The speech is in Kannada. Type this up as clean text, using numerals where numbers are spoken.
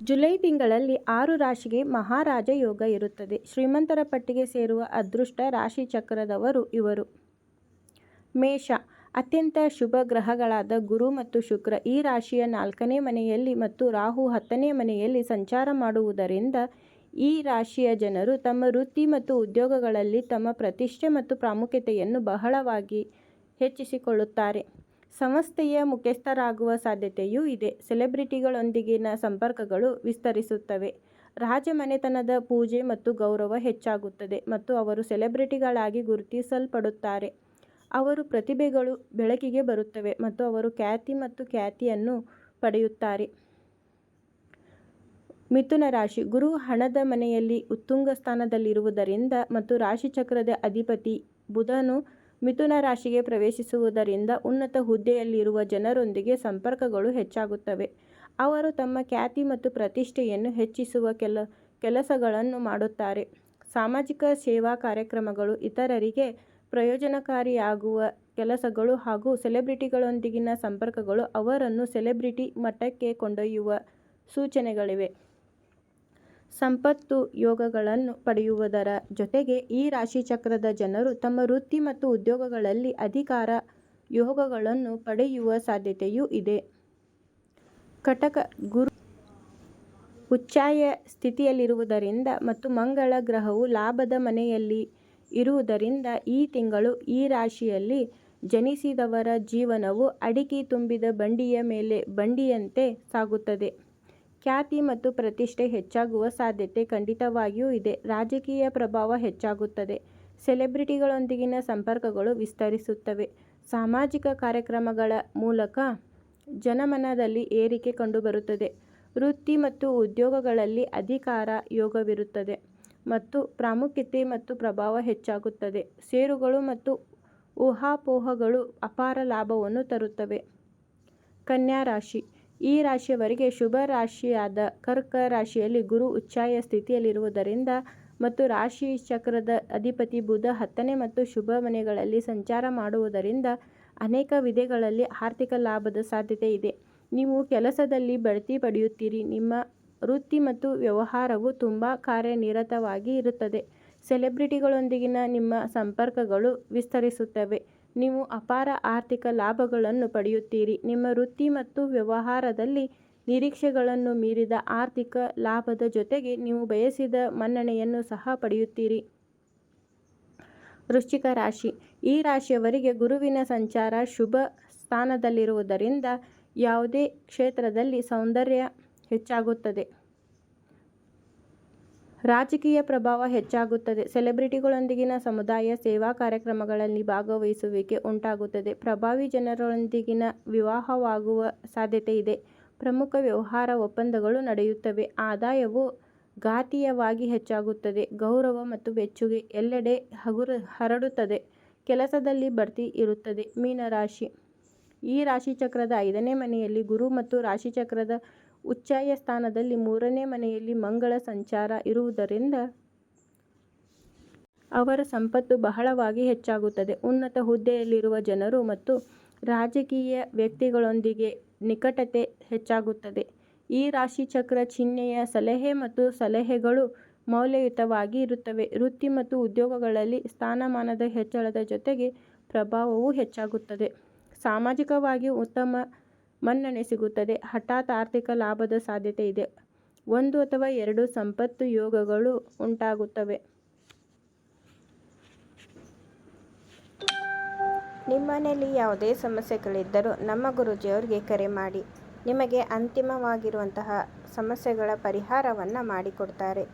ಜುಲೈ ತಿಂಗಳಲ್ಲಿ 6 ರಾಶಿಗೆ ಮಹಾರಾಜ ಯೋಗ ಇರುತ್ತದೆ. ಶ್ರೀಮಂತರ ಪಟ್ಟಿಗೆ ಸೇರುವ ಅದೃಷ್ಟ ರಾಶಿ ಚಕ್ರದವರು ಇವರು. ಮೇಷ, ಅತ್ಯಂತ ಶುಭ ಗ್ರಹಗಳಾದ ಗುರು ಮತ್ತು ಶುಕ್ರ ಈ ರಾಶಿಯ 4ನೇ ಮನೆಯಲ್ಲಿ ಮತ್ತು ರಾಹು 10ನೇ ಮನೆಯಲ್ಲಿ ಸಂಚಾರ ಮಾಡುವುದರಿಂದ ಈ ರಾಶಿಯ ಜನರು ತಮ್ಮ ವೃತ್ತಿ ಮತ್ತು ಉದ್ಯೋಗಗಳಲ್ಲಿ ತಮ್ಮ ಪ್ರತಿಷ್ಠೆ ಮತ್ತು ಪ್ರಾಮುಖ್ಯತೆಯನ್ನು ಬಹಳವಾಗಿ ಹೆಚ್ಚಿಸಿಕೊಳ್ಳುತ್ತಾರೆ. ಸಂಸ್ಥೆಯ ಮುಖ್ಯಸ್ಥರಾಗುವ ಸಾಧ್ಯತೆಯೂ ಇದೆ. ಸೆಲೆಬ್ರಿಟಿಗಳೊಂದಿಗಿನ ಸಂಪರ್ಕಗಳು ವಿಸ್ತರಿಸುತ್ತವೆ. ರಾಜಮನೆತನದ ಪೂಜೆ ಮತ್ತು ಗೌರವ ಹೆಚ್ಚಾಗುತ್ತದೆ ಮತ್ತು ಅವರು ಸೆಲೆಬ್ರಿಟಿಗಳಾಗಿ ಗುರುತಿಸಲ್ಪಡುತ್ತಾರೆ. ಅವರ ಪ್ರತಿಭೆಗಳು ಬೆಳಕಿಗೆ ಬರುತ್ತವೆ ಮತ್ತು ಅವರು ಖ್ಯಾತಿ ಮತ್ತು ಖ್ಯಾತಿಯನ್ನು ಪಡೆಯುತ್ತಾರೆ. ಮಿಥುನ ರಾಶಿ, ಗುರು ಹಣದ ಮನೆಯಲ್ಲಿ ಉತ್ತುಂಗ ಸ್ಥಾನದಲ್ಲಿರುವುದರಿಂದ ಮತ್ತು ರಾಶಿಚಕ್ರದ ಅಧಿಪತಿ ಬುಧನು ಮಿಥುನ ರಾಶಿಗೆ ಪ್ರವೇಶಿಸುವುದರಿಂದ ಉನ್ನತ ಹುದ್ದೆಯಲ್ಲಿರುವ ಜನರೊಂದಿಗೆ ಸಂಪರ್ಕಗಳು ಹೆಚ್ಚಾಗುತ್ತವೆ. ಅವರು ತಮ್ಮ ಖ್ಯಾತಿ ಮತ್ತು ಪ್ರತಿಷ್ಠೆಯನ್ನು ಹೆಚ್ಚಿಸುವ ಕೆಲಸಗಳನ್ನು ಮಾಡುತ್ತಾರೆ. ಸಾಮಾಜಿಕ ಸೇವಾ ಕಾರ್ಯಕ್ರಮಗಳು, ಇತರರಿಗೆ ಪ್ರಯೋಜನಕಾರಿಯಾಗುವ ಕೆಲಸಗಳು ಹಾಗೂ ಸೆಲೆಬ್ರಿಟಿಗಳೊಂದಿಗಿನ ಸಂಪರ್ಕಗಳು ಅವರನ್ನು ಸೆಲೆಬ್ರಿಟಿ ಮಟ್ಟಕ್ಕೆ ಕೊಂಡೊಯ್ಯುವ ಸೂಚನೆಗಳಿವೆ. ಸಂಪತ್ತು ಯೋಗಗಳನ್ನು ಪಡೆಯುವುದರ ಜೊತೆಗೆ ಈ ರಾಶಿಚಕ್ರದ ಜನರು ತಮ್ಮ ವೃತ್ತಿ ಮತ್ತು ಉದ್ಯೋಗಗಳಲ್ಲಿ ಅಧಿಕಾರ ಯೋಗಗಳನ್ನು ಪಡೆಯುವ ಸಾಧ್ಯತೆಯೂ ಇದೆ. ಕಟಕ, ಗುರು ಉಚ್ಛಾಯ ಸ್ಥಿತಿಯಲ್ಲಿರುವುದರಿಂದ ಮತ್ತು ಮಂಗಳ ಗ್ರಹವು ಲಾಭದ ಮನೆಯಲ್ಲಿ ಇರುವುದರಿಂದ ಈ ತಿಂಗಳು ಈ ರಾಶಿಯಲ್ಲಿ ಜನಿಸಿದವರ ಜೀವನವು ಅಡಿಕೆ ತುಂಬಿದ ಬಂಡಿಯ ಮೇಲೆ ಬಂಡಿಯಂತೆ ಸಾಗುತ್ತದೆ. ಖ್ಯಾತಿ ಮತ್ತು ಪ್ರತಿಷ್ಠೆ ಹೆಚ್ಚಾಗುವ ಸಾಧ್ಯತೆ ಖಂಡಿತವಾಗಿಯೂ ಇದೆ. ರಾಜಕೀಯ ಪ್ರಭಾವ ಹೆಚ್ಚಾಗುತ್ತದೆ. ಸೆಲೆಬ್ರಿಟಿಗಳೊಂದಿಗಿನ ಸಂಪರ್ಕಗಳು ವಿಸ್ತರಿಸುತ್ತವೆ. ಸಾಮಾಜಿಕ ಕಾರ್ಯಕ್ರಮಗಳ ಮೂಲಕ ಜನಮನದಲ್ಲಿ ಏರಿಕೆ ಕಂಡುಬರುತ್ತದೆ. ವೃತ್ತಿ ಮತ್ತು ಉದ್ಯೋಗಗಳಲ್ಲಿ ಅಧಿಕಾರ ಯೋಗವಿರುತ್ತದೆ ಮತ್ತು ಪ್ರಾಮುಖ್ಯತೆ ಮತ್ತು ಪ್ರಭಾವ ಹೆಚ್ಚಾಗುತ್ತದೆ. ಷೇರುಗಳು ಮತ್ತು ಊಹಾಪೋಹಗಳು ಅಪಾರ ಲಾಭವನ್ನು ತರುತ್ತವೆ. ಕನ್ಯಾ ರಾಶಿ, ಈ ರಾಶಿಯವರಿಗೆ ಶುಭ ರಾಶಿಯಾದ ಕರ್ಕ ರಾಶಿಯಲ್ಲಿ ಗುರು ಉಚ್ಛಾಯ ಸ್ಥಿತಿಯಲ್ಲಿರುವುದರಿಂದ ಮತ್ತು ರಾಶಿ ಚಕ್ರದ ಅಧಿಪತಿ ಬುಧ 10ನೇ ಮತ್ತು ಶುಭ ಮನೆಗಳಲ್ಲಿ ಸಂಚಾರ ಮಾಡುವುದರಿಂದ ಅನೇಕ ವಿಧಗಳಲ್ಲಿ ಆರ್ಥಿಕ ಲಾಭದ ಸಾಧ್ಯತೆ ಇದೆ. ನೀವು ಕೆಲಸದಲ್ಲಿ ಬಡ್ತಿ ಪಡೆಯುತ್ತೀರಿ. ನಿಮ್ಮ ವೃತ್ತಿ ಮತ್ತು ವ್ಯವಹಾರವು ತುಂಬ ಕಾರ್ಯನಿರತವಾಗಿ ಇರುತ್ತದೆ. ಸೆಲೆಬ್ರಿಟಿಗಳೊಂದಿಗಿನ ನಿಮ್ಮ ಸಂಪರ್ಕಗಳು ವಿಸ್ತರಿಸುತ್ತವೆ. ನೀವು ಅಪಾರ ಆರ್ಥಿಕ ಲಾಭಗಳನ್ನು ಪಡೆಯುತ್ತೀರಿ. ನಿಮ್ಮ ವೃತ್ತಿ ಮತ್ತು ವ್ಯವಹಾರದಲ್ಲಿ ನಿರೀಕ್ಷೆಗಳನ್ನು ಮೀರಿದ ಆರ್ಥಿಕ ಲಾಭದ ಜೊತೆಗೆ ನೀವು ಬಯಸಿದ ಮನ್ನಣೆಯನ್ನು ಸಹ ಪಡೆಯುತ್ತೀರಿ. ವೃಶ್ಚಿಕ ರಾಶಿ, ಈ ರಾಶಿಯವರಿಗೆ ಗುರುವಿನ ಸಂಚಾರ ಶುಭ ಸ್ಥಾನದಲ್ಲಿರುವುದರಿಂದ ಯಾವುದೇ ಕ್ಷೇತ್ರದಲ್ಲಿ ಸೌಂದರ್ಯ ಹೆಚ್ಚಾಗುತ್ತದೆ. ರಾಜಕೀಯ ಪ್ರಭಾವ ಹೆಚ್ಚಾಗುತ್ತದೆ. ಸೆಲೆಬ್ರಿಟಿಗಳೊಂದಿಗಿನ ಸಮುದಾಯ ಸೇವಾ ಕಾರ್ಯಕ್ರಮಗಳಲ್ಲಿ ಭಾಗವಹಿಸುವಿಕೆ ಉಂಟಾಗುತ್ತದೆ. ಪ್ರಭಾವಿ ಜನರೊಂದಿಗಿನ ವಿವಾಹವಾಗುವ ಸಾಧ್ಯತೆ ಇದೆ. ಪ್ರಮುಖ ವ್ಯವಹಾರ ಒಪ್ಪಂದಗಳು ನಡೆಯುತ್ತವೆ. ಆದಾಯವು ಘಾತೀಯವಾಗಿ ಹೆಚ್ಚಾಗುತ್ತದೆ. ಗೌರವ ಮತ್ತು ಮೆಚ್ಚುಗೆ ಎಲ್ಲೆಡೆ ಹರಡುತ್ತದೆ. ಕೆಲಸದಲ್ಲಿ ಬಡ್ತಿ ಇರುತ್ತದೆ. ಮೀನ ರಾಶಿ, ಈ ರಾಶಿಚಕ್ರದ 5ನೇ ಮನೆಯಲ್ಲಿ ಗುರು ಮತ್ತು ರಾಶಿಚಕ್ರದ ಉಚ್ಛಾಯ ಸ್ಥಾನದಲ್ಲಿ 3ನೇ ಮನೆಯಲ್ಲಿ ಮಂಗಳ ಸಂಚಾರ ಇರುವುದರಿಂದ ಅವರ ಸಂಪತ್ತು ಬಹಳವಾಗಿ ಹೆಚ್ಚಾಗುತ್ತದೆ. ಉನ್ನತ ಹುದ್ದೆಯಲ್ಲಿರುವ ಜನರು ಮತ್ತು ರಾಜಕೀಯ ವ್ಯಕ್ತಿಗಳೊಂದಿಗೆ ನಿಕಟತೆ ಹೆಚ್ಚಾಗುತ್ತದೆ. ಈ ರಾಶಿಚಕ್ರ ಚಿಹ್ನೆಯ ಸಲಹೆ ಮತ್ತು ಸಲಹೆಗಳು ಮೌಲ್ಯಯುತವಾಗಿ ಇರುತ್ತವೆ. ವೃತ್ತಿ ಮತ್ತು ಉದ್ಯೋಗಗಳಲ್ಲಿ ಸ್ಥಾನಮಾನದ ಹೆಚ್ಚಳದ ಜೊತೆಗೆ ಪ್ರಭಾವವೂ ಹೆಚ್ಚಾಗುತ್ತದೆ. ಸಾಮಾಜಿಕವಾಗಿ ಉತ್ತಮ ಮನ್ನಣೆ ಸಿಗುತ್ತದೆ. ಹಠಾತ್ ಆರ್ಥಿಕ ಲಾಭದ ಸಾಧ್ಯತೆ ಇದೆ. 1 ಅಥವಾ 2 ಸಂಪತ್ತು ಯೋಗಗಳು ಉಂಟಾಗುತ್ತವೆ. ನಿಮ್ಮನೆಯಲ್ಲಿ ಯಾವುದೇ ಸಮಸ್ಯೆಗಳಿದ್ದರೂ ನಮ್ಮ ಗುರೂಜಿಯವರಿಗೆ ಕರೆ ಮಾಡಿ. ನಿಮಗೆ ಅಂತಿಮವಾಗಿರುವಂತಹ ಸಮಸ್ಯೆಗಳ ಪರಿಹಾರವನ್ನು ಮಾಡಿಕೊಡ್ತಾರೆ.